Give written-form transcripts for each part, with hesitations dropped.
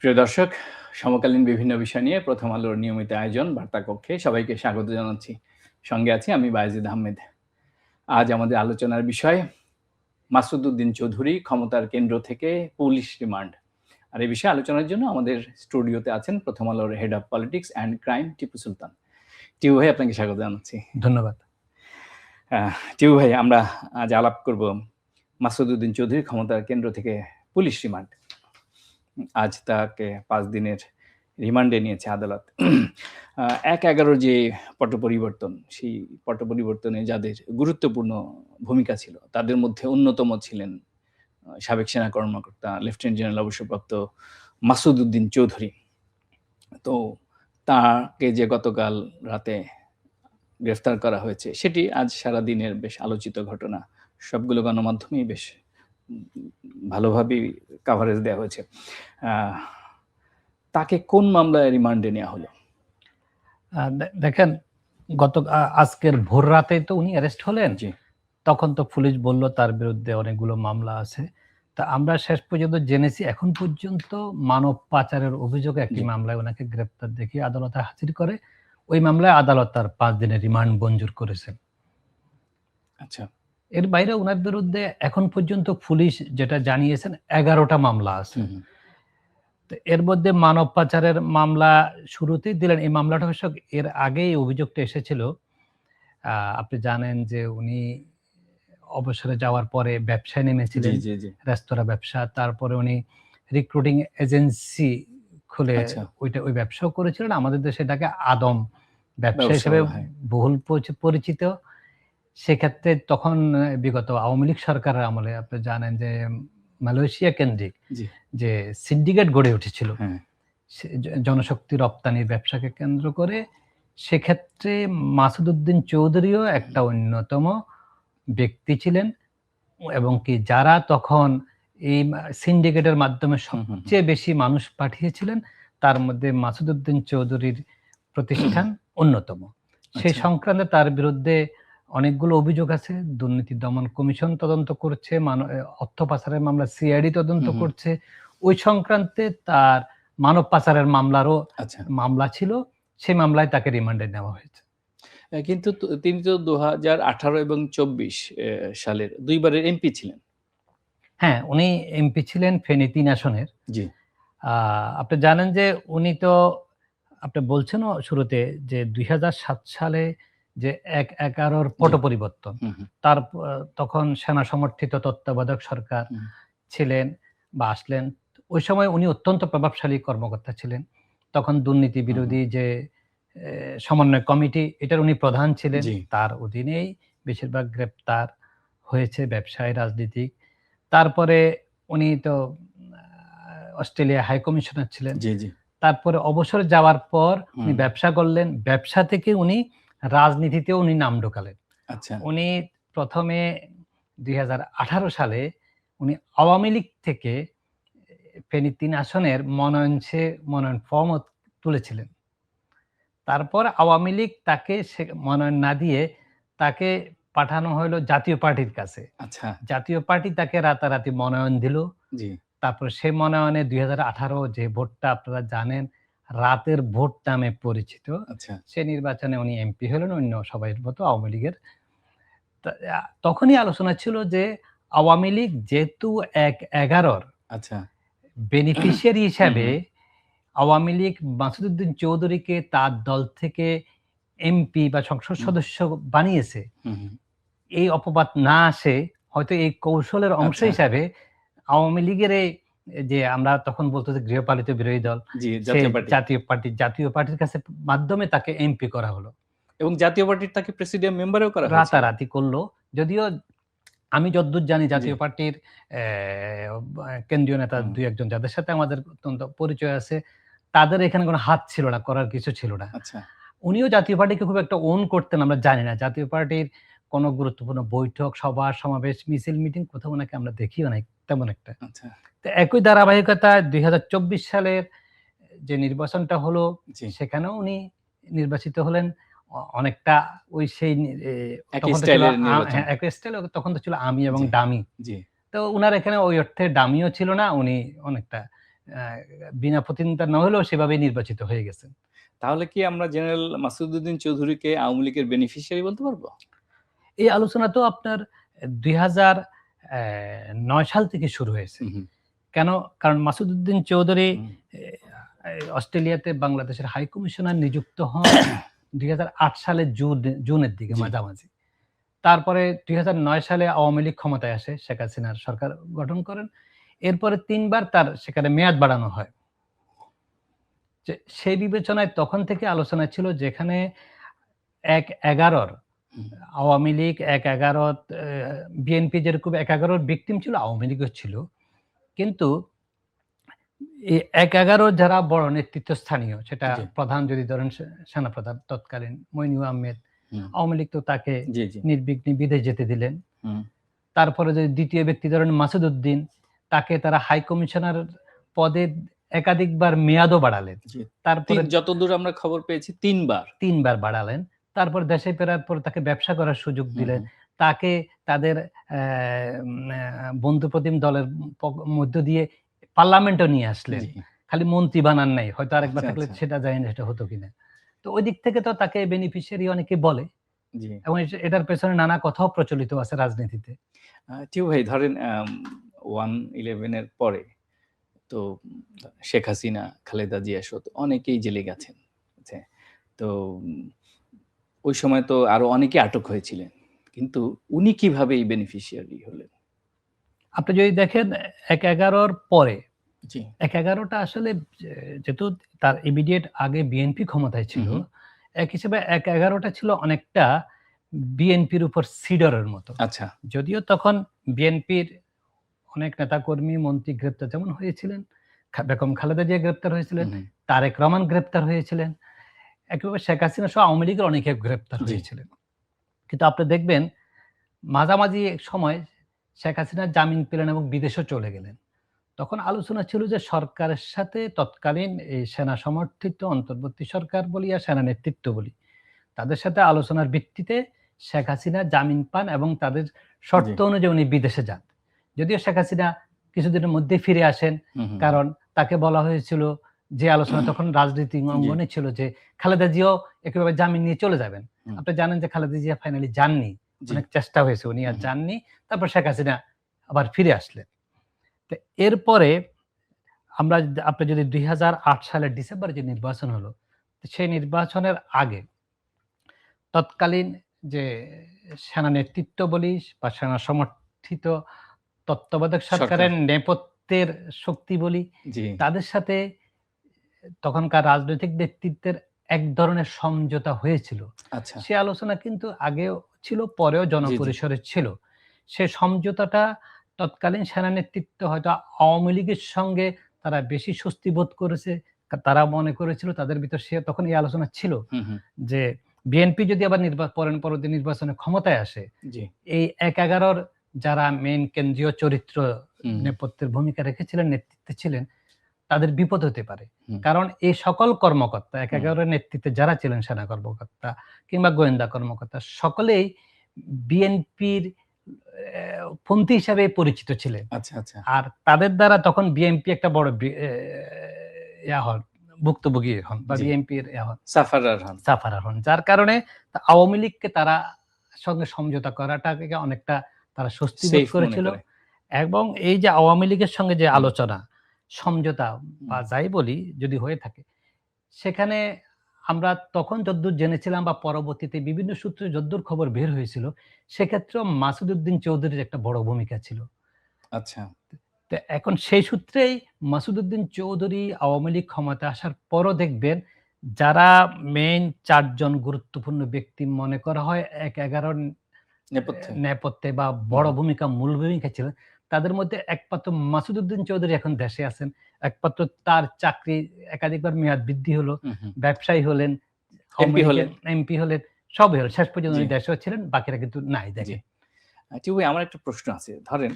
প্রিয় দর্শক, সমকালীন বিভিন্ন বিষয় নিয়ে প্রথম আলোর নিয়মিত আয়োজন বার্তা কক্ষে সবাইকে স্বাগত জানাচ্ছি। সঙ্গে আছি আমি বায়েজিদ আহমেদ। আজ আমাদের আলোচনার বিষয় মাসুদ উদ্দিন চৌধুরী ক্ষমতার কেন্দ্র থেকে পুলিশ রিমান্ড। আর এই বিষয়ে আলোচনার জন্য আমাদের স্টুডিওতে আছেন প্রথম আলোর head of politics and crime Tipu Sultan. Tipu ভাই, আপনাকে স্বাগত জানাচ্ছি। ধন্যবাদ। টিপু ভাই, আমরা আজ আলাপ করব মাসুদ উদ্দিন চৌধুরী ক্ষমতার কেন্দ্র থেকে পুলিশ রিমান্ড। আজ তাকে 5 দিনের রিমান্ডে নিয়েছে আদালত। ১/১১ যে পট পরিবর্তন, সেই পট পরিবর্তনে যাদের গুরুত্বপূর্ণ ভূমিকা ছিল তাদের মধ্যে অন্যতম ছিলেন সাবেক সেনা কর্মকর্তা লেফটেন্যান্ট জেনারেল অবসরপ্রাপ্ত মাসুদ উদ্দিন চৌধুরী। তো তাকে যে গতকাল রাতে গ্রেফতার করা হয়েছে সেটি আজ সারা দিনের বেশ আলোচিত ঘটনা। সবগুলো গণমাধ্যমেই বেশ ভালোভাবেই কাভারেজ দেওয়া হয়েছে। তাকে কোন মামলায় রিমান্ডে নেওয়া হলো? দেখেন, আজকের ভোর রাতে তো উনি অ্যারেস্ট হলেন। তখন তো পুলিশ বলল তার বিরুদ্ধে অনেকগুলো মামলা আছে। তা আমরা শেষ পর্যন্ত জেনেছি এখন পর্যন্ত মানব পাচারের অভিযোগে একটি মামলায় ওনাকে গ্রেফতার দেখিয়ে আদালতে হাজির করে। ওই মামলায় আদালত তার 5 দিনের রিমান্ড মঞ্জুর করেছেন। আচ্ছা, এর বাইরে ওনার বিরুদ্ধে এখন পর্যন্ত পুলিশ যেটা জানিয়েছেন 11টা মামলা আছে। এর মধ্যে মানব পাচারের মামলা শুরুতেই দিলেন। এই মামলাটা অবশ্য এর আগেই অভিযোগটা এসেছিল। আপনি জানেন যে উনি অবসরে যাওয়ার পরে ব্যবসায় নেমেছিলেন, রেস্তোরাঁ ব্যবসা। তারপরে উনি রিক্রুটিং এজেন্সি খুলে ওই ব্যবসাও করেছিলেন। আমাদের দেশে এটাকে আদম ব্যবসা হিসেবে বহুল পরিচিত। সেক্ষেত্রে তখন বিগত আওয়ামী লীগ সরকারের আমলে আপনি জানেন যে মালয়েশিয়া কেন্দ্রিক যে সিন্ডিকেট গড়ে উঠেছিল জনশক্তি রপ্তানির ব্যবসাকে কেন্দ্র করে, সেক্ষেত্রে মাসুদ উদ্দিন চৌধুরীও একটা অন্যতম ব্যক্তি ছিলেন এবং কি যারা তখন এই সিন্ডিকেটের মাধ্যমে সবচেয়ে বেশি মানুষ পাঠিয়েছিলেন তার মধ্যে মাসুদ উদ্দিন চৌধুরীর প্রতিষ্ঠান অন্যতম। সেই সংক্রান্তে তার বিরুদ্ধে অনেকগুলো অভিযোগ আছে। দুর্নীতি দমন কমিশন তদন্ত করছে, অর্থ পাচারের মামলা সিআইডি তদন্ত করছে। ওই সংক্রান্তে তার মানব পাচারের মামলারও মামলা ছিল, সেই মামলায় তাকে রিমান্ডে নেওয়া হয়েছে। কিন্তু তিনি তো 2018 এবং 24 সালের দুইবারের এমপি ছিলেন। হ্যাঁ, উনি এমপি ছিলেন ফেনী 3 আসনের। জি, আপনি জানেন যে উনি তো আপনি বলছেন শুরুতে যে 2007 সালে যে 1/11 পট পরিবর্তন, তার তখন সেনা সমর্থিত তত্ত্বাবধায়ক সরকার ছিলেন বা আসলেন। ওই সময় উনি অত্যন্ত প্রভাবশালী কর্মকর্তা ছিলেন। তখন দুর্নীতি বিরোধী যে সমন্বয় কমিটি, এটার উনি প্রধান ছিলেন। তার অধীনেই বেশিরভাগ গ্রেপ্তার হয়েছে ব্যবসায়ী, রাজনীতিক। তারপরে উনি তো অস্ট্রেলিয়া হাই কমিশনার ছিলেন। তারপরে অবসরে যাওয়ার পর উনি ব্যবসা করলেন। ব্যবসা থেকে উনি রাজনীতিতেও উনি নাম ঢোকালেন। উনি প্রথমে 2018 সালে উনি আওয়ামী লীগ থেকে ফেনী 3 আসনের মনোনয়ন ফর্ম তুলেছিলেন। তারপর আওয়ামী লীগ তাকে মনোনয়ন না দিয়ে তাকে পাঠানো হলো জাতীয় পার্টির কাছে। জাতীয় পার্টি তাকে রাতারাতি মনোনয়ন দিল। তারপর সেই মনোনয়নে 2018 যে ভোটটা আপনারা জানেন রাতের ভোট নামে পরিচিত, সে নির্বাচনে উনি এমপি হলেন অন্য সবাই মতো আওয়ামী লীগের। তখনই আলোচনা ছিল যে আওয়ামী লীগ যেহেতু 1/11 বেনিফিশিয়ারি হিসাবে আওয়ামী লীগ মাসুদ উদ্দিন চৌধুরীকে তার দল থেকে এমপি বা সংসদ সদস্য বানিয়েছে, এই অপবাদ না আসে হয়তো এই কৌশলের অংশ হিসাবে আওয়ামী লীগের যে আমরা তখন বলতো যে গৃহপালিত বিরোধী দল জাতীয় পার্টির কাছে মাধ্যমে তাকে এমপি করা হলো এবং জাতীয় পার্টির তাকে প্রেসিডিয়াম মেম্বারও করা হয়েছে। রাতারাতি করলো। যদিও আমি যতদূর জানি জাতীয় পার্টির কেন্দ্রীয় নেতা 2-1 যাদের সাথে আমাদের অত্যন্ত পরিচয় আছে, তাদের এখানে কোনো হাত ছিল না, করার কিছু ছিল না। উনিও জাতীয় পার্টিকে খুব একটা ওন করতেন আমরা জানি না। জাতীয় পার্টির কোনো গুরুত্বপূর্ণ বৈঠক, সভা, সমাবেশ, মিছিল, মিটিং কোথাও ওনাকে আমরা দেখিও নাই তেমন একটা। তো একই ধারাবাহিকতায় 2024 সালের যে নির্বাচনটা হলো সেখানেও উনি নির্বাচিত হলেন অনেকটা ওই সেই তখন তো ছিল আমি এবং ডামি। তো উনার এখানে ওই অর্থে ডামিও ছিল না, উনি অনেকটা বিনা প্রতিদ্বন্দ্বিতা না হলেও সেভাবেই নির্বাচিত হয়ে গেছেন। তাহলে কি আমরা জেনারেল মাসুদউদ্দিন চৌধুরীকে আওয়ামী লীগের বেনিফিশিয়ারি বলতে পারবো? এই আলোচনা তো আপনার ২০০৯ সাল থেকে শুরু হয়েছে। কেন? কারণ মাসুদউদ্দিন চৌধুরী অস্ট্রেলিয়াতে বাংলাদেশের হাই কমিশনার নিযুক্ত হন ২০০৮ সালের জুনের দিকে মাঝামাঝি। তারপরে ২০০৯ সালে আওয়ামী লীগ ক্ষমতায় আসে, শেখ হাসিনার সরকার গঠন করেন। এরপরে ৩ বার তার সেখানে মেয়াদ বাড়ানো হয়। সেই বিবেচনায় তখন থেকে আলোচনা ছিল যেখানে ১/১১ আওয়ামী লীগ ১/১১ বিএনপি যেরকম ১/১১ ভিকটিম ছিল, আওয়ামী লীগও ছিল। কিন্তু এই ১/১১ যারা বড় নেতৃত্বস্থানীয়, সেটা প্রধান যদি ধরেন সেনাপ্রধান তৎকালীন মইনুল আহমেদ, আওয়ামী লীগ তো তাকে নির্বিঘ্নে বিদেশ যেতে দিলেন। তারপরে যদি দ্বিতীয় ব্যক্তি ধরেন মাসুদউদ্দিন, তাকে তারা হাই কমিশনার পদে একাধিকবার মেয়াদও বাড়ালেন। তারপরে যতদূর আমরা খবর পেয়েছি ৩ বার বাড়ালেন। তারপর দেশে ফেরার পর তাকে ব্যবসা করার সুযোগ দিলেন। তাকে তাদের বন্ধু প্রতিম দলের মধ্য দিয়ে পার্লামেন্টও নিয়ে আসলেন। খালি মন্ত্রী বানান নাই, হয়তো আরেকবার থাকলে সেটা জানি না সেটা হতো কিনা। তো ওই দিক থেকে তো তাকে বেনিফিশিয়ারি অনেকে বলে, এবং এটার পেছনে নানা কথাও প্রচলিত আছে রাজনীতিতে। টিউ ভাই, ধরেন 1/11 এর পরে তো শেখ হাসিনা, খালেদা জিয়া সহ অনেকেই জেলে গেছেন। তো ওই সময় তো আরো অনেকে আটক হয়েছিলেন, কিন্তু উনি কিভাবে এই বেনিফিশিয়ারি হলেন? আপনি যদি দেখেন ১/১১ পরে, ১/১১টা আসলে যেহেতু তার ইমিডিয়েট আগে বিএনপি ক্ষমতায় ছিল, এক হিসেবে ১/১১টা ছিল অনেকটা বিএনপির উপর সিডরের মতো। আচ্ছা, যদিও তখন বিএনপির অনেক নেতাকর্মী মন্ত্রী গ্রেপ্তার যেমন হয়েছিলেন, বেগম খালেদা জিয়া গ্রেপ্তার হয়েছিলেন, তারেক রহমান গ্রেপ্তার হয়েছিলেন, একেবারে শেখ হাসিনা সহ আওয়ামী লীগের অনেকে গ্রেপ্তার হয়েছিলেন। কিন্তু আপনি দেখবেন মাঝামাঝি এক সময় শেখ হাসিনা জামিন পেলেন এবং বিদেশে চলে গেলেন। তখন আলোচনা ছিল যে সরকারের সাথে তৎকালীন এই সেনা সমর্থিত অন্তর্বর্তী সরকার বলি আর সেনা নেতৃত্ব বলি, তাদের সাথে আলোচনার ভিত্তিতে শেখ হাসিনা জামিন পান এবং তাদের শর্ত অনুযায়ী উনি বিদেশে যান। যদিও শেখ হাসিনা কিছুদিনের মধ্যে ফিরে আসেন, কারণ তাকে বলা হয়েছিল যে আলোচনা তখন রাজনীতি অঙ্গনে ছিল যে খালেদা জিয়াও একেবারে জামিন নিয়ে চলে যাবেন। আপনি জানেন যে খালেদা জিয়া ফাইনালি যাননি, অনেক চেষ্টা হয়েছে, উনি আর যাননি। তারপর শেখ হাসিনা আবার ফিরে আসলেন। তো এরপরে আপনি যদি ২০০৮ সালের ডিসেম্বরে যে নির্বাচন হলো, সেই নির্বাচনের আগে তৎকালীন যে সেনা নেতৃত্ব বলি বা সেনা সমর্থিত তত্ত্বাবধায়ক সরকারের নেপথ্যের শক্তি বলি, তাদের সাথে তখনকার রাজনৈতিক নেতৃত্বের এক ধরনের সমঝোতা হয়েছিল। সে আলোচনা কিন্তু আগেও ছিল, পরেও জনপরিসরে ছিল। সে সমঝোতাটা তৎকালীন সেনা নেতৃত্ব হয়তো আওয়ামী লীগের সঙ্গে তারা বেশি স্বস্তি বোধ করেছে। তারা মনে করেছিল, তাদের ভিতর তখন এই আলোচনা ছিল যে বিএনপি যদি আবার পরবর্তী নির্বাচনে ক্ষমতায় আসে, এই ১/১১ যারা মেইন কেন্দ্রীয় চরিত্র নেপথ্যের ভূমিকা রেখেছিলেন, নেতৃত্বে ছিলেন, তাদের বিপদ হতে পারে। কারণ এই সকল কর্মকর্তা ১/১১ নেতৃত্বে যারা ছিলেন, সেনা কর্মকর্তা কিংবা গোয়েন্দা কর্মকর্তা, সকলেই বিএনপির পন্থী হিসাবে পরিচিত ছিলেন। আর তাদের দ্বারা তখন বিএনপি একটা বড় ভুক্তভোগী হন বা বিএনপির সাফারার হন, যার কারণে আওয়ামী লীগকে তারা সঙ্গে সমঝোতা করাটাকে অনেকটা তারা স্বস্তি বোধ করেছিল। এবং এই যে আওয়ামী লীগের সঙ্গে যে আলোচনা সমঝোতা বা যাই বলি যদি হয়ে থাকে, সেখানে আমরা তখন যদ্দূর জেনেছিলাম বা পরবর্তীতে বিভিন্ন সূত্রে যদ্দূর খবর বের হয়েছিল, সেক্ষেত্রে মাসুদউদ্দিন চৌধুরীর একটা বড় ভূমিকা ছিল। তো এখন সেই সূত্রেই মাসুদউদ্দিন চৌধুরী আওয়ামী লীগ ক্ষমতা আসার পরও দেখবেন যারা মেইন ৪ জন গুরুত্বপূর্ণ ব্যক্তি মনে করা হয় ১/১১ নেপথ্যে বা বড় ভূমিকা, মূল ভূমিকা ছিলেন, তাদের মধ্যে একমাত্র মাসুদউদ্দিন চৌধুরী এখন দেশে আছেন। একমাত্র তার চাকরি একাধিকবার মেয়াদ বৃদ্ধি হলো, ব্যবসায়ী হলেন, এমপি হলেন, সবই হল, শেষ পর্যন্ত উনি দেশেও ছিলেন, বাকিরা কিন্তু নাই দেখে। আমার একটা প্রশ্ন আছে, ধরেন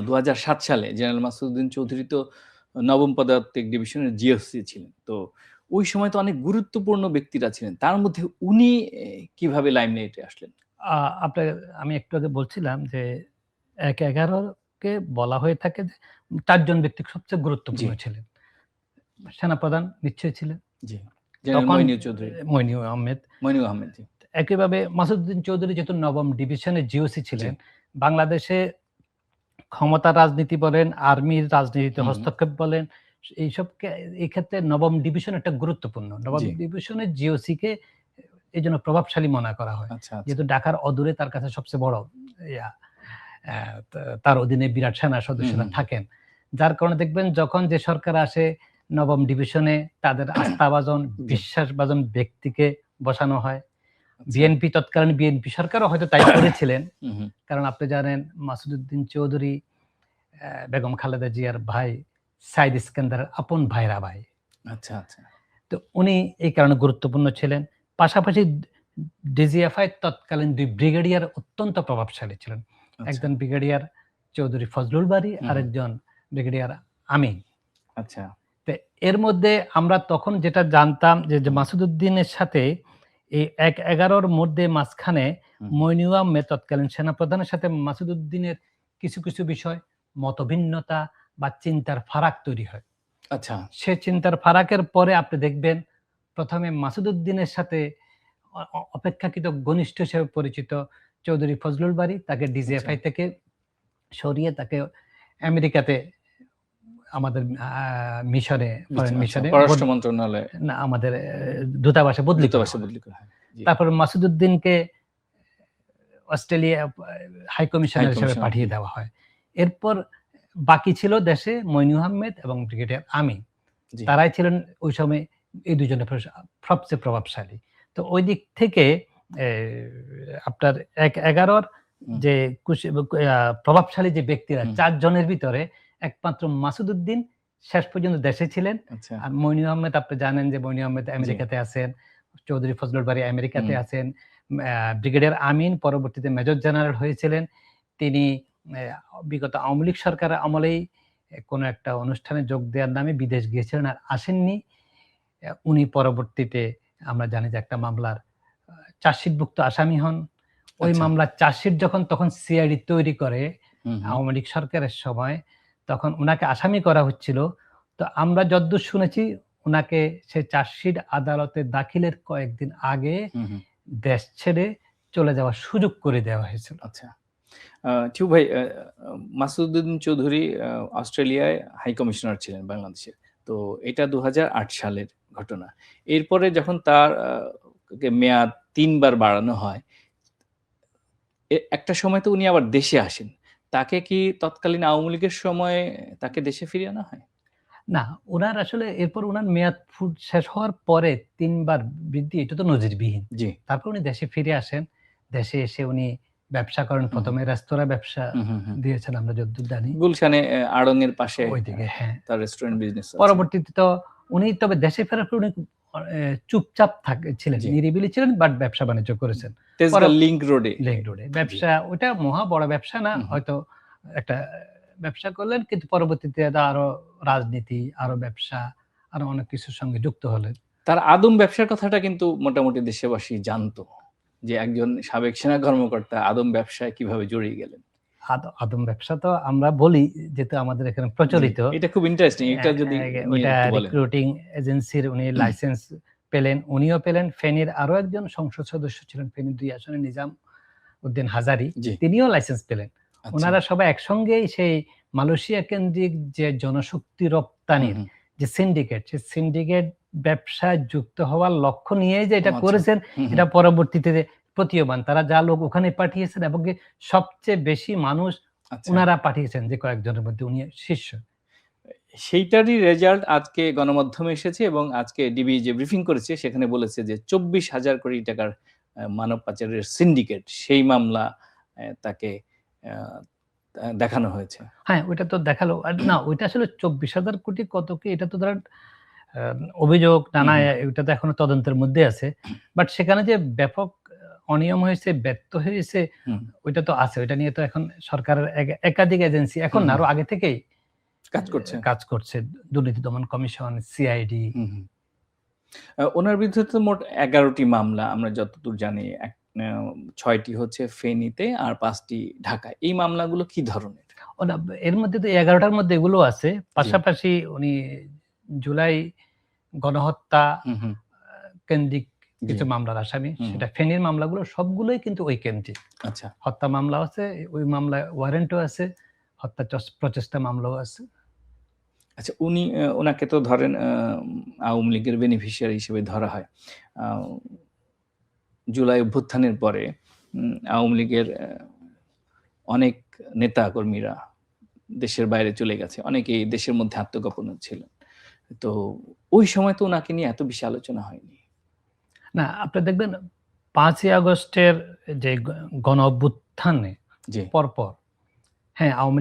২০০৭ সালে জেনারেল মাসুদউদ্দিন চৌধুরী তো নবম পদাতিক ডিভিশনের জিওসি ছিলেন। তো ওই সময় তো অনেক গুরুত্বপূর্ণ ব্যক্তিরা ছিলেন, তার মধ্যে উনি কিভাবে লাইমলাইটে আসলেন? আমি একটু আগে বলছিলাম যে ১/১১ শাসককে বলা হয়ে থাকে যে ৪ জন ব্যক্তি সবচেয়ে গুরুত্বপূর্ণ জি। ছিলেন। সেনাপ্রধান নিশ্চয়ই ছিলেন। জি। জেনারেল তখন মইনু চৌধুরী। মইনু আহমেদ। মইনু আহমেদ, জি। একইভাবে মাসুদউদ্দিন চৌধুরী যেহেতু নবম ডিভিশনের জিওসি জি। ছিলেন, বাংলাদেশে ক্ষমতার রাজনীতি বলেন, আর্মির রাজনীতিতে হুম, হুম। হস্তক্ষেপ বলেন, এইসবকে এই ক্ষেত্রে নবম ডিভিশন একটা গুরুত্বপূর্ণ। নবম জি। ডিভিশনের জিওসিকে এজন্য প্রভাবশালী মনে করা হয়। আচ্ছা, আচ্ছা। যেহেতু ঢাকার অদূরে তার কাছে সবচেয়ে বড় ইয়া আ তার অধীনে বিরাট সেনা হুম, সদস্যরা হুম। থাকেন। যার কারণে দেখবেন যখন যে সরকার আসে নবম ডিভিশনে তাদের আস্থাভাজন, জি। বিশ্বাসভাজন ব্যক্তিকে বসানো হয়। আচ্ছা। বিএনপি তৎকালীন বিএনপি সরকারও হয়তো তাই করেছিলেন। হুম, হুম। কারণ আপনি জানেন মাসুদউদ্দিন চৌধুরী বেগম খালেদা জিয়ার ভাই সাইদ ইস্কান্দারের আপন ভাইরা ভাই। আচ্ছা, আচ্ছা। তো উনি এই কারণে গুরুত্বপূর্ণ ছিলেন। পাশাপাশি ডিজিএফআই তৎকালীন ২ ব্রিগেডিয়ার অত্যন্ত প্রভাবশালী ছিলেন। আচ্ছা। একজন ব্রিগেডিয়ার চৌধুরী ফজলুল বারী, হুম, হুম। আরেকজন ব্রিগেডিয়ার আমিন। আচ্ছা। তো এর মধ্যে আমরা তখন যেটা জানতাম যে হুম। মাসুদউদ্দিনের সাথে এই ১/১১ র মধ্যে মাঝখানে হুম। মইনু আহমেদ তৎকালীন সেনাপ্রধানের সাথে মাসুদউদ্দিনের কিছু বিষয় মতভিন্নতা বা চিন্তার ফারাক তৈরি হয়। আচ্ছা। সে চিন্তার ফারাকের পরে আপনি দেখবেন ১ম এ মাসুদউদ্দিনের সাথে অপেক্ষাকৃত ঘনিষ্ঠ হিসেবে পরিচিত চৌধুরী ফজলুল বারী তাকে আচ্ছা। ডিজিএফআই থেকে সরিয়ে তাকে আমেরিকাতে আমাদের মিশনে ফরেন আচ্ছা, মিশনে পররাষ্ট্র মন্ত্রণালয়ে না আমাদের দূতাবাসে বদলি করা দূতাবাসে হয়। বদলি করা হয়। জি। তারপর মাসুদউদ্দিনকে অস্ট্রেলিয়া হাই হাই কমিশনার হিসেবে কমিশনার, পাঠিয়ে জি। দেওয়া হয়। এরপর বাকি ছিল দেশে মইনু আহমেদ এবং ব্রিগেডিয়ার আমিন। জি। তারাই ছিলেন ওই সময় এই দুজনের সবচেয়ে প্রভাবশালী। তো ওই দিক থেকে এ আপনার ১/১১ হুম। যে প্রভাবশালী যে ব্যক্তিরা হুম। ৪ জনের ভিতরে একমাত্র মাসুদউদ্দিন শেষ পর্যন্ত দেশে ছিলেন। আচ্ছা। আর মইনু আহমেদ আপনি জানেন যে মইনু আহমেদ জি। আমেরিকাতে আছেন। চৌধুরী ফজলুল বারী আমেরিকাতে হুম। আছেন। ব্রিগেডিয়ার আমিন পরবর্তীতে মেজর জেনারেল হয়েছিলেন। তিনি বিগত আওয়ামী লীগ সরকারের আমলেই কোনো একটা অনুষ্ঠানে যোগ দেওয়ার নামে বিদেশ গিয়েছিলেন আর আসেননি। উনি পরবর্তীতে আমরা জানি যে একটা মামলার চার্জশিটভুক্ত আসামি হন। ওই আচ্ছা। মামলার চার্জশিট তখন সিআইডি তৈরি করে হুম, হুম। আওয়ামী লীগ সরকারের সময়, তখন উনাকে আসামি করা হচ্ছিল। তো আমরা যতদূর শুনেছি উনাকে সেই চার্জশিট আদালতে দাখিলের কয়েকদিন আগে হুম, হুম। দেশ ছেড়ে চলে যাওয়ার সুযোগ করে দেওয়া হয়েছিল। আচ্ছা। টিউ ভাই, মাসুদউদ্দিন চৌধুরী অস্ট্রেলিয়ায় হাই কমিশনার ছিলেন বাংলাদেশের। তো এটা ২০০৮ সালের ঘটনা। এরপরে যখন তার মেয়াদ ৩ বার বাড়ানো হয়, একটা সময় তো উনি আবার দেশে আসেন। তাকে কি তৎকালীন আওয়ামী লীগের সময়ে তাকে দেশে ফিরিয়ে আনা হয়? না, উনার আসলে এরপর উনার মেয়াদ শেষ হওয়ার পরে ৩ বার বৃদ্ধি এটা তো নজিরবিহীন। জি। তারপর উনি দেশে ফিরে আসেন। দেশে এসে উনি ব্যবসা করেন। হুম, ১ম এ রেস্তোরাঁ ব্যবসা হুম, হুম, হুম। দিয়েছেন আমরা যতদূর জানি। গুলশানে আড়ং-এর পাশে ওইদিকে হ্যাঁ। তার রেস্টুরেন্ট বিজনেস আছে। পরবর্তীতে তো উনি তবে দেশে ফেরার পর উনি চুপচাপ ছিলেন। জি। নিরিবিলি ছিলেন বাট ব্যবসা-বাণিজ্য করেছেন। তেজগাঁ লিংক রোডে। লিংক রোডে। জি। ব্যবসা ওটা মহা বড় ব্যবসা না। হুম, হুম। হয়তো একটা ব্যবসা করলেন কিন্তু পরবর্তীতে আরো রাজনীতি, আরো ব্যবসা, আরো অনেক কিছুর সঙ্গে যুক্ত হলেন। তার আদম ব্যবসার কথাটা কিন্তু মোটামুটি দেশবাসী জানতো। যে একজন সাবেক সেনা কর্মকর্তা আদম ব্যবসায় কিভাবে জড়িয়ে গেলেন। আদম ব্যবসা তো আমরা বলি যেহেতু আমাদের এখানে জি, প্রচলিত। এটা খুব ইন্টারেস্টিং। এটা যদি নিয়ে ওইটা একটু বলেন। রিক্রুটিং এজেন্সির উনি লাইসেন্স পেলেন। উনিও পেলেন। ফেনীর আরো একজন সংসদ সদস্য ছিলেন ফেনী ২ আসনে নিজাম উদ্দিন হাজারী। জি। তিনিও লাইসেন্স পেলেন। আচ্ছা। উনারা সবাই একসঙ্গেই সেই মালয়েশিয়া কেন্দ্রিক যে জনশক্তি হুম, রপ্তানির হুম। যে সিন্ডিকেট, সেই সিন্ডিকেট ব্যবসায় যুক্ত হওয়ার লক্ষ্য নিয়েই যে ও এটা আচ্ছা। করেছেন, হুম, হুম। এটা পরবর্তীতে প্রতীয়মান। তারা যা লোক ওখানে পাঠিয়েছেন এবং সবচেয়ে বেশি মানুষ আচ্ছা। উনারা পাঠিয়েছেন যে কয়েকজনের মধ্যে উনি শীর্ষ। সেইটারই রেজাল্ট আজকে গণমাধ্যমে এসেছে এবং আজকে ডিবি যে ব্রিফিং করেছে সেখানে বলেছে যে ২৪,০০০ কোটি টাকার মানব পাচারের সিন্ডিকেট সেই মামলা তাকে আ দেখানো হয়েছে। হ্যাঁ, ওইটা তো দেখালো। না ওইটা আসলে ২৪,০০০ কোটি কত কি এটা তো ধরেন আ অভিযোগ হুম, নানা হুম। ওইটা তো এখনো তদন্তের মধ্যে আছে। বাট সেখানে যে ব্যাপক অনিয়ম হয়েছে, ব্যর্থ হয়েছে হুম, ওইটা তো আছে। ওইটা নিয়ে তো এখন সরকারের একাধিক এজেন্সি এখন হুম, না হুম। আরো আগে থেকেই কাজ করছে। কাজ করছে। দুর্নীতি দমন কমিশন, সিআইডি। হুম, হুম। উনার বিরুদ্ধে তো মোট ১১ টি মামলা আমরা যতদূর জানি। ৬ টি হচ্ছে ফেনীতে আর ৫ টি ঢাকায়। এই মামলাগুলো কি ধরনের? ওনা এর মধ্যে তো 11টার মধ্যে এগুলো আছে। পাশাপাশি উনি জুলাই গণহত্যা হুম, হুম। কেন্দ্রিক জি। কিছু মামলার আসামি। হুম, সেটা ফেনীর মামলাগুলো সবগুলোই কিন্তু ওই কেন্দ্রিক। আচ্ছা। হত্যা মামলাও আছে, ওই মামলায় ওয়ারেন্টও আছে, হত্যা প্রচেষ্টা মামলাও আছে। আচ্ছা উনি উনাকে তো ধরেন আওয়ামী লীগের বেনিফিশিয়ারি হিসেবে ধরা হয়। আ জুলাই অভ্যুত্থানের পরে আওয়ামী লীগের অনেক নেতাকর্মীরা দেশের বাইরে চলে গেছে। অনেকেই দেশের মধ্যে আত্মগোপনে ছিলেন। তো ওই সময় তো উনাকে নিয়ে এত বেশি আলোচনা হয়নি। না, আপনি দেখবেন ৫ই আগস্টের যে গণ অভ্যুত্থানে জি। পরপর হ্যাঁ, আওয়ামী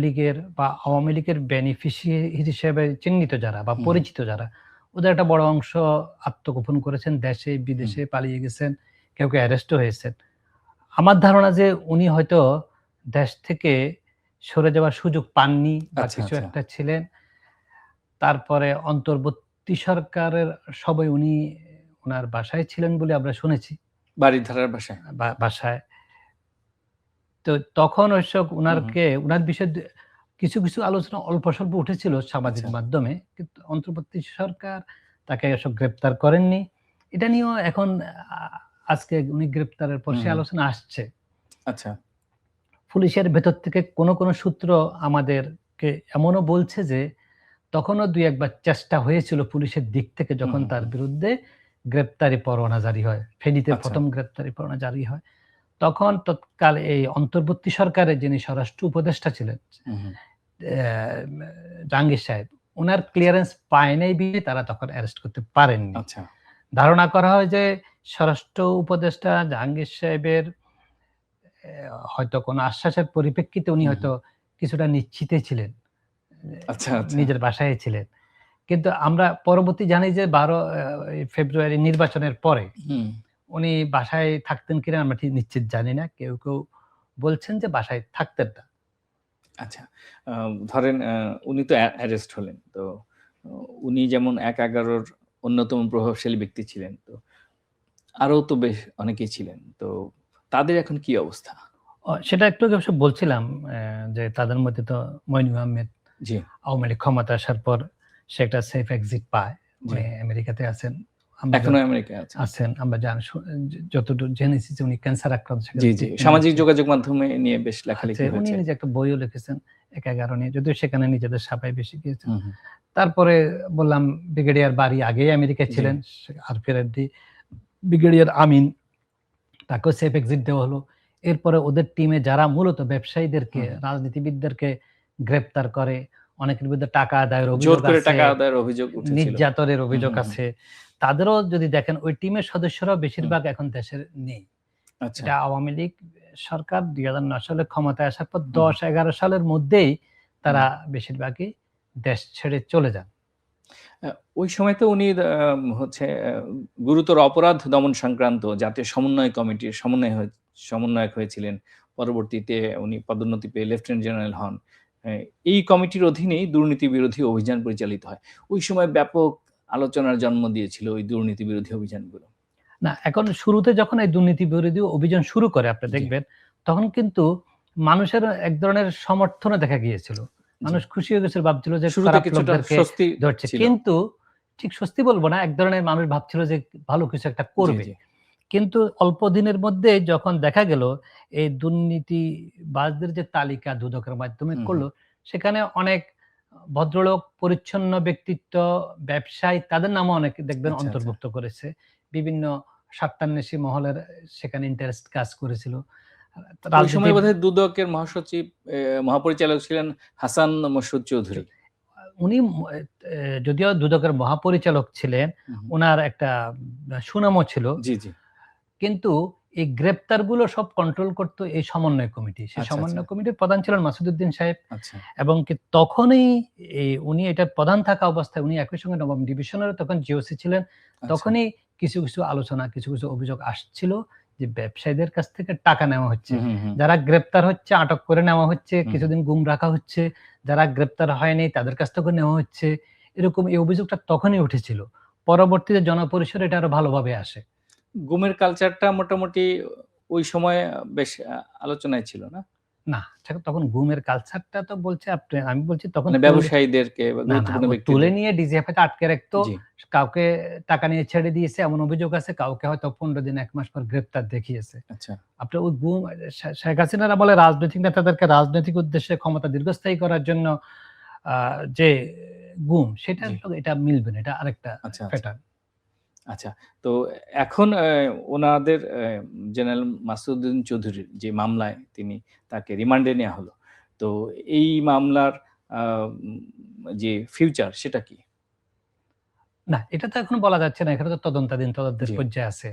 লীগের বেনিফিশিয়ারি হিসেবে চিহ্নিত যারা বা হুম, পরিচিত যারা, ওদের একটা বড় অংশ আত্মগোপন করেছেন। দেশে হুম। বিদেশে পালিয়ে গেছেন। কেউ অ্যারেস্টও হয়েছেন। আমার ধারণা যে উনি হয়তো দেশ থেকে সরে যাওয়ার সুযোগ পাননি বা আচ্ছা, কিছু আচ্ছা। একটা ছিলেন। তারপরে অন্তর্বর্তী সরকারের সবাই উনার বাসায় ছিলেন বলে আমরা শুনেছি। বাড়ির ধারার বাসায়? বাসায়। তো তখন ওইসব হুম, হুম। উনার বিষয়ে কিছু আলোচনা অল্প স্বল্প উঠেছিল সামাজিক আচ্ছা। মাধ্যমে। কিন্তু অন্তর্বর্তী সরকার তাকে এসব গ্রেপ্তার করেননি। এটা নিয়েও এখন আ আজকে উনি গ্রেপ্তারের পর হুম, সে হুম। আলোচনা আসছে। আচ্ছা। পুলিশের ভেতর থেকে কোনো সূত্র আমাদেরকে এমনও বলছে যে, তখনও ২-১ বার চেষ্টা হয়েছিল পুলিশের দিক থেকে হুম, যখন হুম, তার হুম। বিরুদ্ধে গ্রেপ্তারি পরোয়ানা জারি হয়। ফেনীতে আচ্ছা। ১ম গ্রেপ্তারি পরোয়ানা জারি হয়। তখন তৎকালে এই অন্তর্বর্তী সরকারের যিনি স্বরাষ্ট্র উপদেষ্টা ছিলেন, হুম, হুম। জাহাঙ্গীর সাহেব, উনার আচ্ছা, ক্লিয়ারেন্স পায় নাই বিধায় তারা তখন অ্যারেস্ট করতে পারেননি। আচ্ছা। ধারণা করা হয় যে স্বরাষ্ট্র উপদেষ্টা জাহাঙ্গীর সাহেবের হয়তো কোনো আশ্বাসের পরিপ্রেক্ষিতে উনি হুম, হয়তো হুম। কিছুটা নিশ্চিতে ছিলেন। এ আচ্ছা, আচ্ছা। নিজের বাসায় ছিলেন। কিন্তু আমরা পরবর্তী জানি যে ১২ ফেব্রুয়ারি নির্বাচনের পরে হুম। উনি বাসায় থাকতেন কিনা আমরা ঠিক নিশ্চিত জানি না। কেউ বলছেন যে বাসায় থাকতেন না। আচ্ছা। আ ধরেন উনি তো অ্যারেস্ট হলেন। তো অ উনি যেমন ১/১১ র অন্যতম প্রভাবশালী ব্যক্তি ছিলেন। তো আরও তো বেশ অনেকেই ছিলেন। তো তাদের এখন কি অবস্থা? সেটা একটু আগে অবশ্য বলছিলাম যে তাদের মধ্যে তো মইনু আহমেদ জি, আওয়ামী লীগ ক্ষমতায় আসার পর সে একটা সেফ এক্সিট পায়। জি। উনি আমেরিকাতে আছেন। আমরা এখনো আমেরিকায় আছেন। আছেন। আমরা যতদূর জেনেছি যে উনি ক্যান্সার আক্রান্ত সেখানে জি, জি। ট্রিটমেন্ট সামাজিক নিচ্ছে। যোগাযোগ মাধ্যমে নিয়ে বেশ আছে লেখালেখি উনি হয়েছে। নিজে একটা বইও লিখেছেন ১/১১ নিয়ে। যদিও সেখানে নিজেদের সাফাই বেশি গিয়েছেন। হুম, হুম। তারপরে বললাম ব্রিগেডিয়ার বারী আগেই আমেরিকায় জি। ছিলেন। আরপিআরডি ব্রিগেডিয়ার আমিন তাকেও সেফ এক্সিট দেওয়া হলো। এরপরে ওদের টিমে যারা মূলত ব্যবসায়ীদেরকে, হুম, হুম। রাজনীতিবিদদেরকে গ্রেপ্তার করে, অনেকের বিরুদ্ধে টাকা আদায়ের জোর অভিযোগ করে আছে, টাকা আদায়ের অভিযোগ উঠেছিল। নির্যাতনের হুম, অভিযোগ হুম, হুম। আছে। তাদেরও যদি দেখেন ওই টিমের সদস্যরাও হুম। বেশিরভাগ এখন দেশে নেই। আচ্ছা। এটা আওয়ামী লীগ সরকার ২০০৯ সালে ক্ষমতায় আসার পর হুম, হুম, ১০-১১ সালের মধ্যেই হুম। তারা বেশিরভাগই দেশ ছেড়ে চলে যান। আ ওই সময় তো উনি হচ্ছে গুরুতর অপরাধ দমন সংক্রান্ত জাতীয় সমন্বয় কমিটির সমন্বয়ক হয়েছিলেন। পরবর্তীতে উনি পদোন্নতি পেয়ে লেফটেন্যান্ট জেনারেল হন। অ্যা এই কমিটির অধীনেই দুর্নীতি বিরোধী অভিযান পরিচালিত হয়। ওই সময় ব্যাপক আলোচনার জন্ম দিয়েছিল ওই দুর্নীতি বিরোধী অভিযানগুলো। না, এখন শুরুতে যখন এই দুর্নীতি বিরোধী অভিযান শুরু করে আপনি জি, দেখবেন, তখন কিন্তু মানুষের এক ধরনের সমর্থনও দেখা গিয়েছিল। জি। মানুষ খুশি হয়ে গেছিল, ভাবছিল যে শুরুতে খারাপ কিছুটা লোকদেরকে স্বস্তি ধরছে। ছিল। কিন্তু ঠিক স্বস্তি বলব না, এক ধরনের মানুষ ভাবছিল যে ভালো কিছু একটা জি, করবে। জি। কিন্তু অল্প দিনের মধ্যেই যখন দেখা গেল এই দুর্নীতিবাজদের যে তালিকা দুদকের মাধ্যমে হুম, করল, হুম। সেখানে অনেক ভদ্রলোক, পরিচ্ছন্ন ব্যক্তিত্ব, ব্যবসায়ী তাদের নামও অনেকে দেখবেন আচ্ছা, আচ্ছা। অন্তর্ভুক্ত করেছে। বিভিন্ন স্বার্থান্বেষী মহলের সেখানে ইন্টারেস্ট কাজ করেছিল। ওই সময় রাজনীতির বোধহয় দুদকের মহাসচিব মহাপরিচালক ছিলেন হাসান মসউদ চ চৌধুরী। উনি যদিও দুদকের মহাপরিচালক ছিলেন, হুম, হুম। উনার একটা সুনামও ছিল। জি, জি। কিন্তু এই গ্রেপ্তারগুলো সব কন্ট্রোল করত এই সমন্বয় কমিটি। সেই আচ্ছা, আচ্ছা, সমন্বয় কমিটির প্রধান ছিলেন মাসুদউদ্দিন সাহেব আচ্ছা, এবং তখনই উনি এটার প্রধান থাকা অবস্থায় উনি একই সঙ্গে নবম ডিভিশনেরও তখন জিওসি ছিলেন। আচ্ছা। তখনই কিছু আলোচনা, কিছু অভিযোগ আসছিল যে ব্যবসায়ীদের কাছ থেকে টাকা নেওয়া হচ্ছে। হুম, হুম, হুম, যারা গ্রেপ্তার হচ্ছে আটক করে নেওয়া হচ্ছে, হুম, হুম। কিছুদিন গুম রাখা হচ্ছে। যারা গ্রেপ্তার হয়নি তাদের কাছ থেকে নেওয়া হচ্ছে। এরকম এই অভিযোগটা তখনই উঠেছিল। পরবর্তীতে জনপরিসরে এটা আরো ভালোভাবে আসে। গুমের কালচারটা মোটামুটি ওই সময়ে বেশ আলোচনায় ছিল না? না, তখন গুমের কালচারটা তো বলছে আপনি, আমি বলছি তখন মানে ব্যবসায়ীদেরকে বা না, না, গুরুত্বপূর্ণ ও তুলে ব্যক্তিদের। নিয়ে ডিজিএফআই তে আটকে রাখতো। জি, কাউকে টাকা নিয়ে ছেড়ে দিয়েছে এমন অভিযোগ আছে, কাউকে হয়তো 15 দিন 1 মাস পর গ্রেপ্তার দেখিয়েছে। আচ্ছা। আপনার ওই গুম শেখ হাসিনার আমলে রাজনৈতিক নেতাদেরকে রাজনৈতিক উদ্দেশ্যে ক্ষমতা দীর্ঘস্থায়ী করার জন্য আ যে গুম, সেটার জি। সঙ্গে এটা মিলবে না। এটা আরেকটা আচ্ছা, আচ্ছা। প্যাটার্ন। আচ্ছা। তো এখন উনাদের জেনারেল মাসুদুদ্দিন চৌধুরীর যে মামলায় তাকে রিমান্ডে নেয়া হলো। তো এই মামলার আ উম যে ফিউচার সেটা কি? না, এটা তো এখনো বলা যাচ্ছে না। এখানে তো তদন্তাধীন, তদন্তের জি। পর্যায়ে আছে।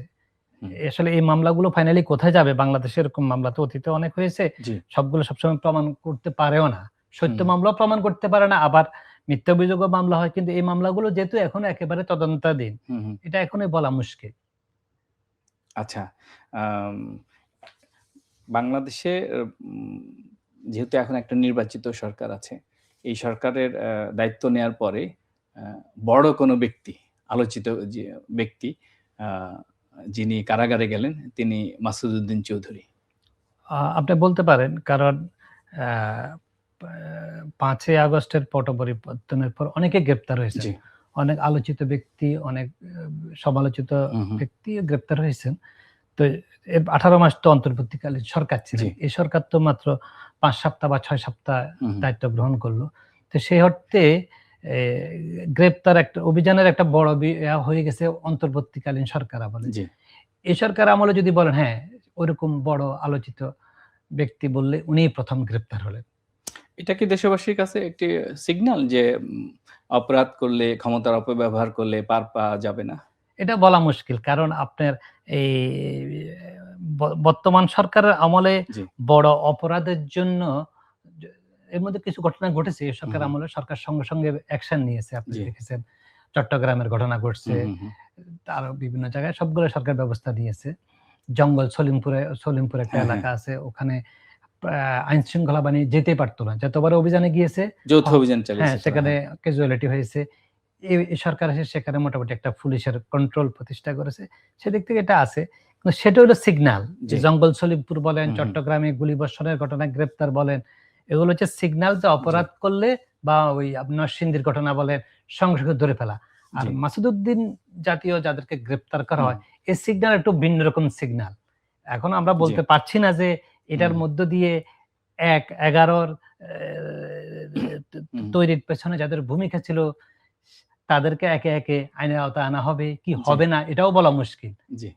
হুম। আসলে এই মামলাগুলো ফাইনালি কোথায় যাবে? বাংলাদেশে এরকম মামলা তো অতীতে অনেক হয়েছে। জি। সবগুলো সবসময় প্রমাণ করতে পারেও না। সত্য হুম, মামলাও প্রমাণ করতে পারে না, আবার মিথ্যা অভিযোগও মামলা হয়। কিন্তু এই মামলাগুলো যেহেতু এখনো একেবারে তদন্তাধীন, হুম, হুম। এটা এখনই বলা মুশকিল। আচ্ছা। আম বাংলাদেশে যেহেতু এখন একটা নির্বাচিত সরকার আছে, এই সরকারের দায়িত্ব নেয়ার পরে আ বড় কোনো ব্যক্তি, আলোচিত যে ব্যক্তি আ যিনি কারাগারে গেলেন তিনি মাসুদুদ্দিন চৌধুরী। আপনি বলতে পারেন, কারণ আ পা ৫ই আগস্টের পট পরিবর্তনের পর অনেকে গ্রেপ্তার হয়েছেন। জি। অনেক আলোচিত ব্যক্তি, অনেক সমালোচিত হুম, হুম। ব্যক্তিও গ্রেপ্তার হয়েছেন। তো 18 মাস তো অন্তর্বর্তীকালীন সরকার ছিলেন। জি। এই সরকার তো মাত্র ৫ সপ্তাহ বা ৬ সপ্তাহ হুম, হুম। দায়িত্ব গ্রহণ করল। তো সেই অর্থে এ গ্রেপ্তার একটা অভিযানের একটা বড় হয়ে গেছে অন্তর্বর্তীকালীন সরকার আমলে। জি। এই সরকার আমলে যদি বলেন, হ্যাঁ, ওরকম বড় আলোচিত ব্যক্তি বললে উনিই ১ম গ্রেপ্তার হলেন। এটা কি দেশবাসীর কাছে একটি সিগন্যাল যে অপরাধ করলে, ক্ষমতার অপব্যবহার করলে পার পাওয়া যাবে না? এটা বলা মুশকিল। কারণ আপনার এই বর্তমান সরকারের আমলে জি। বড় অপরাধের জন্য য এর মধ্যে কিছু ঘটনা ঘটেছে। এই হুম, সরকার হুম। আমলে সরকার সঙ্গে, সঙ্গে অ্যাকশন নিয়েছে। আপনি জি। দেখেছেন চট্টগ্রামের ঘটনা ঘটছে। হুম, হুম, হুম। আরো বিভিন্ন জায়গায় সবগুলো সরকার ব্যবস্থা নিয়েছে। সলিমপুরে একটা হ্যাঁ, হ্যাঁ। এলাকা আছে। ওখানে আইন শৃঙ্খলা বাহিনী যেতেই পারত না। যতবার অভিযানে গিয়েছে যৌথ হ অভিযান হ্যাঁ, চালিয়েছে তারা। সেখানে হ্যাঁ। ক্যাজুয়ালিটি হয়েছে। এই সরকার এসে সেখানে মোটামুটি একটা পুলিশের কন্ট্রোল প্রতিষ্ঠা করেছে। সেদিক থেকে এটা আছে। কিন্তু সেটা হলো সিগনাল। জি। জঙ্গল সলিমপুর বলেন, হুম, হুম। চট্টগ্রামে গুলিবর্ষণের ঘটনায় গ্রেপ্তার বলেন, এগুলো হচ্ছে সিগনাল যে জি, অপরাধ করলে বা ওই নরসিংদীর ঘটনা বলেন, সঙ্গে, সঙ্গে ধরে ফেলা। আর জি। মাসুদউদ্দিন জাতীয় যাদেরকে গ্রেপ্তার করা হুম, হয়, এই সিগনাল একটু ভিন্ন রকম সিগনাল। এখন আমরা জি। বলতে পারছি না যে এটার হুম, মধ্য দিয়ে ১-১১ হুম। তৈরির পেছনে যাদের ভূমিকা ছিল তাদেরকে একে, একে আইনের আওতায় আনা হবে, কি জি, হবে না এটাও বলা মুশকিল। জি।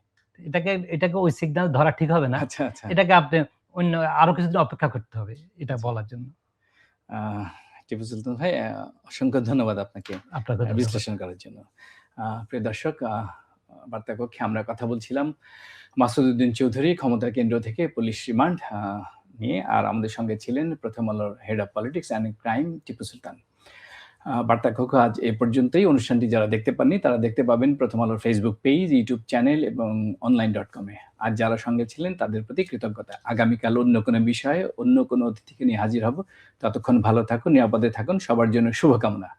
এটাকে ওই সিগন্যাল ধরা ঠিক হবে না। আচ্ছা, আচ্ছা। এটাকে আপনি অন্য আরো কিছুদিন অপেক্ষা করতে হবে এটা জি। বলার জন্য। আ টিপু সুলতান ভাই অসংখ্য ধন্যবাদ আপনাকে আপনাকে ধন্যবাদ। বিশ্লেষণ করার জন্য। প্রিয় দর্শক বার্তা কক্ষে আমরা কথা বলছিলাম মাসুদউদ্দিন চৌধুরী ক্ষমতা কেন্দ্র থেকে পুলিশ রিমান্ড নিয়ে। আর আমাদের সঙ্গে ছিলেন প্রথম আলোর head of politics and crime Tipu Sultan. বার্তা কক্ষ আজ এ পর্যন্তই। অনুষ্ঠানটি যারা দেখতে পাননি তারা দেখতে পাবেন প্রথম আলোর ফেসবুক পেজ, ইউটিউব চ্যানেল এবং online.com এ। আর যারা সঙ্গে ছিলেন তাদের প্রতি কৃতজ্ঞতা। আগামীকাল অন্য কোনো বিষয়ে অন্য কোনো অতিথিকে নিয়ে হাজির হব। ততক্ষণ ভালো থাকুন, নিরাপদে থাকুন। সবার জন্য শুভকামনা।